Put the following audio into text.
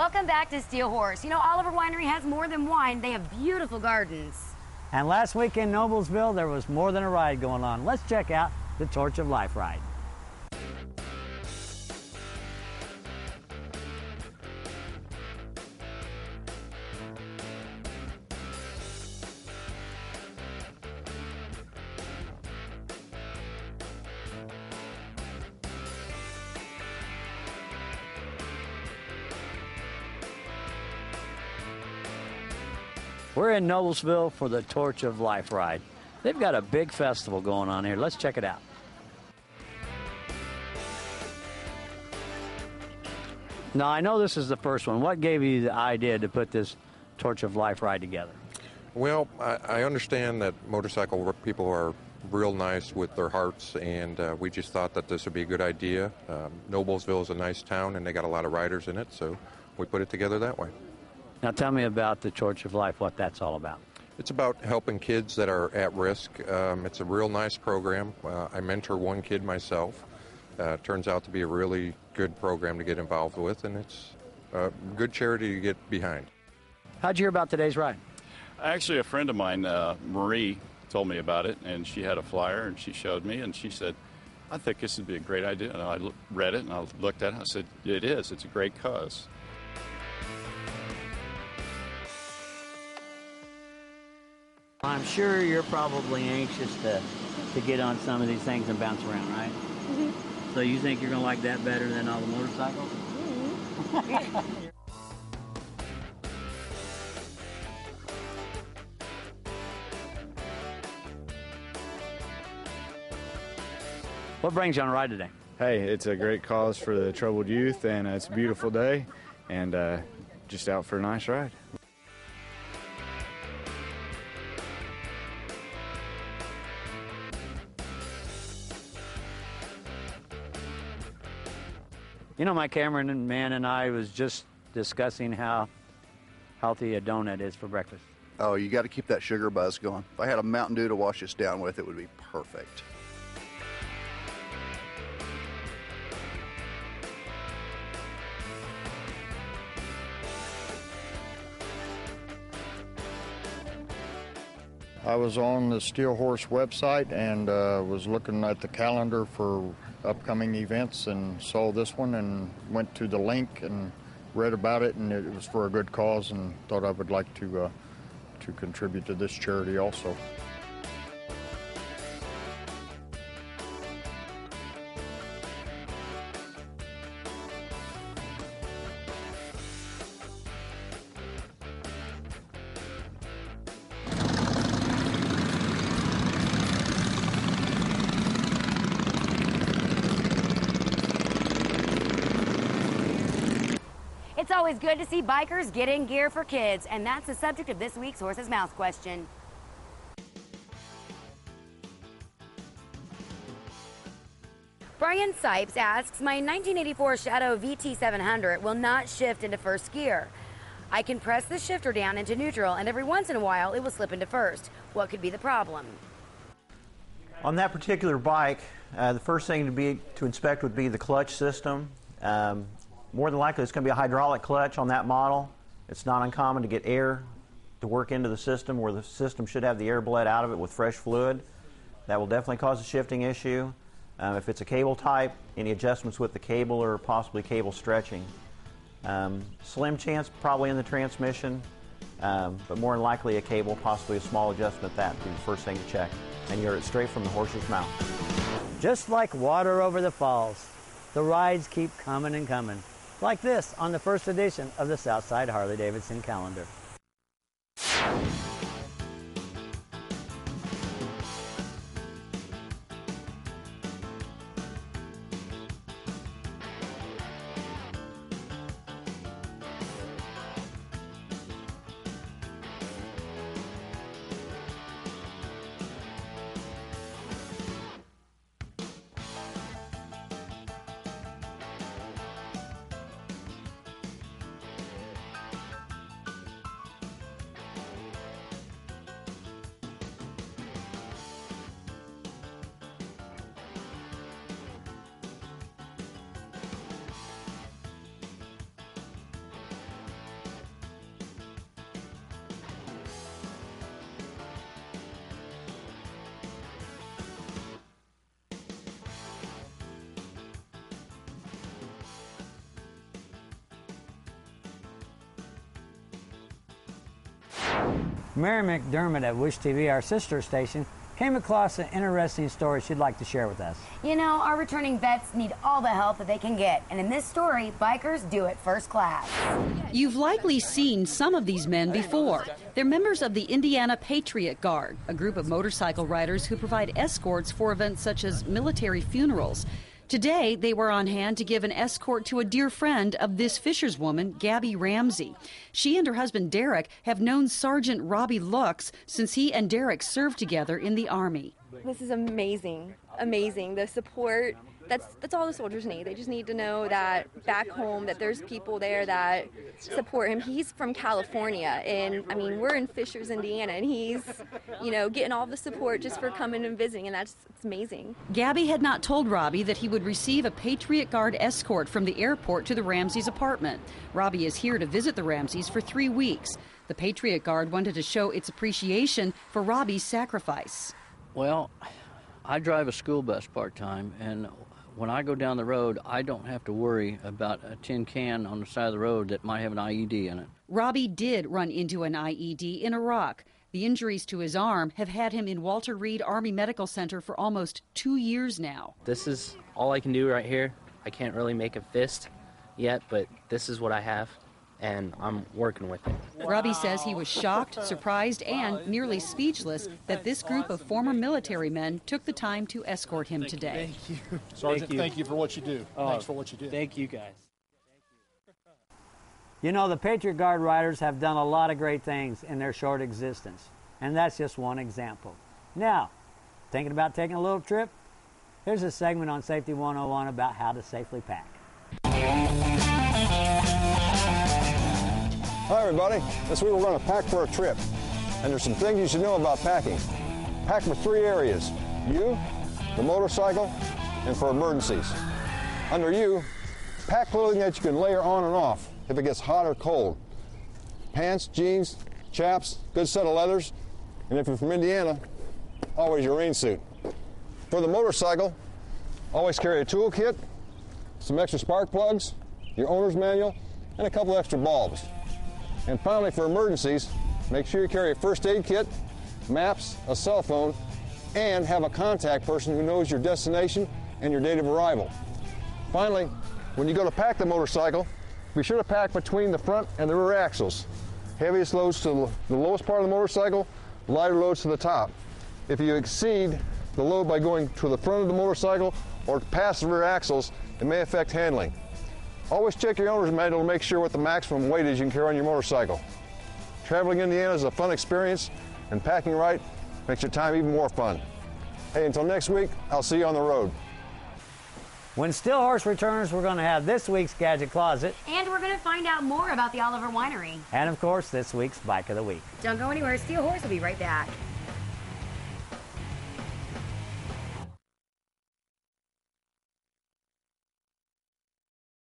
Welcome back to Steel Horse. You know, Oliver Winery has more than wine. They have beautiful gardens. And last week in Noblesville, there was more than a ride going on. Let's check out the Torch of Life ride. We're in Noblesville for the Torch of Life ride. They've got a big festival going on here. Let's check it out. Now, I know this is the first one. What gave you the idea to put this Torch of Life ride together? Well, I understand that motorcycle people are real nice with their hearts, and we just thought that this would be a good idea. Noblesville is a nice town, and they got a lot of riders in it, so we put it together that way. Now tell me about the Torch of Life, what that's all about. It's about helping kids that are at risk. It's a real nice program. I mentor one kid myself. Turns out to be a really good program to get involved with, and it's a good charity to get behind. How'd you hear about today's ride? Actually, a friend of mine, Marie, told me about it, and she had a flyer, and she showed me, and she said, I think this would be a great idea. And I read it, and I looked at it, and I said, it is. It's a great cause. I'm sure you're probably anxious to get on some of these things and bounce around, right? Mm-hmm. So you think you're going to like that better than all the motorcycles? Mm-hmm. What brings you on a ride today? Hey, it's a great cause for the troubled youth, and it's a beautiful day, and just out for a nice ride. You know, my cameraman and I was just discussing how healthy a donut is for breakfast. Oh, you got to keep that sugar buzz going. If I had a Mountain Dew to wash this down with, it would be perfect. I was on the Steel Horse website and was looking at the calendar for upcoming events and saw this one and went to the link and read about it, and it was for a good cause, and thought I would like to contribute to this charity also. It's always good to see bikers get in gear for kids, and that's the subject of this week's Horse's Mouth question. Brian Sipes asks, my 1984 Shadow VT700 will not shift into first gear. I can press the shifter down into neutral, and every once in a while it will slip into first. What could be the problem? On that particular bike, the first thing to inspect would be the clutch system. More than likely it's going to be a hydraulic clutch on that model. It's not uncommon to get air to work into the system where the system should have the air bled out of it with fresh fluid. That will definitely cause a shifting issue. If it's a cable type, any adjustments with the cable or possibly cable stretching. Slim chance probably in the transmission, but more than likely a cable, possibly a small adjustment. That would be the first thing to check. And you're straight from the horse's mouth. Just like water over the falls, the rides keep coming and coming. Like this on the first edition of the Southside Harley-Davidson calendar. Mary McDermott at Wish TV, our sister station, came across an interesting story she'd like to share with us. You know, our returning vets need all the help that they can get, and in this story, bikers do it first class. You've likely seen some of these men before. They're members of the Indiana Patriot Guard, a group of motorcycle riders who provide escorts for events such as military funerals. Today, they were on hand to give an escort to a dear friend of this fisherswoman, Gabby Ramsey. She and her husband, Derek, have known Sergeant Robbie Lux since he and Derek served together in the Army. This is amazing, amazing. The support, that's all the soldiers need. They just need to know that back home that there's people there that support him. He's from California, and I mean, we're in Fishers, Indiana, and he's, you know, getting all the support just for coming and visiting, and it's amazing. Gabby had not told Robbie that he would receive a Patriot Guard escort from the airport to the Ramseys' apartment. Robbie is here to visit the Ramseys for 3 weeks. The Patriot Guard wanted to show its appreciation for Robbie's sacrifice. Well, I drive a school bus part-time, and when I go down the road, I don't have to worry about a tin can on the side of the road that might have an IED in it. Robbie did run into an IED in Iraq. The injuries to his arm have had him in Walter Reed Army Medical Center for almost 2 years now. This is all I can do right here. I can't really make a fist yet, but this is what I have, and I'm working with it. Robbie says he was shocked, surprised, and nearly speechless that this group of former military men took the time to escort him today. Thank you. Sergeant, thank you for what you do. Thanks for what you do. Thank you, guys. You know, the Patriot Guard riders have done a lot of great things in their short existence, and that's just one example. Now, thinking about taking a little trip? Here's a segment on Safety 101 about how to safely pack. Hi everybody, this week we're going to pack for a trip. And there's some things you should know about packing. Pack for 3 areas: you, the motorcycle, and for emergencies. Under you, pack clothing that you can layer on and off if it gets hot or cold. Pants, jeans, chaps, good set of leathers, and if you're from Indiana, always your rain suit. For the motorcycle, always carry a toolkit, some extra spark plugs, your owner's manual, and a couple extra bulbs. And finally, for emergencies, make sure you carry a first aid kit, maps, a cell phone, and have a contact person who knows your destination and your date of arrival. Finally, when you go to pack the motorcycle, be sure to pack between the front and the rear axles. Heaviest loads to the lowest part of the motorcycle, lighter loads to the top. If you exceed the load by going to the front of the motorcycle or past the rear axles, it may affect handling. Always check your owner's manual to make sure what the maximum weight is you can carry on your motorcycle. Traveling in Indiana is a fun experience, and packing right makes your time even more fun. Hey, until next week, I'll see you on the road. When Stillhorse returns, we're going to have this week's Gadget Closet. And we're going to find out more about the Oliver Winery. And of course, this week's Bike of the Week. Don't go anywhere. Steel Horse will be right back.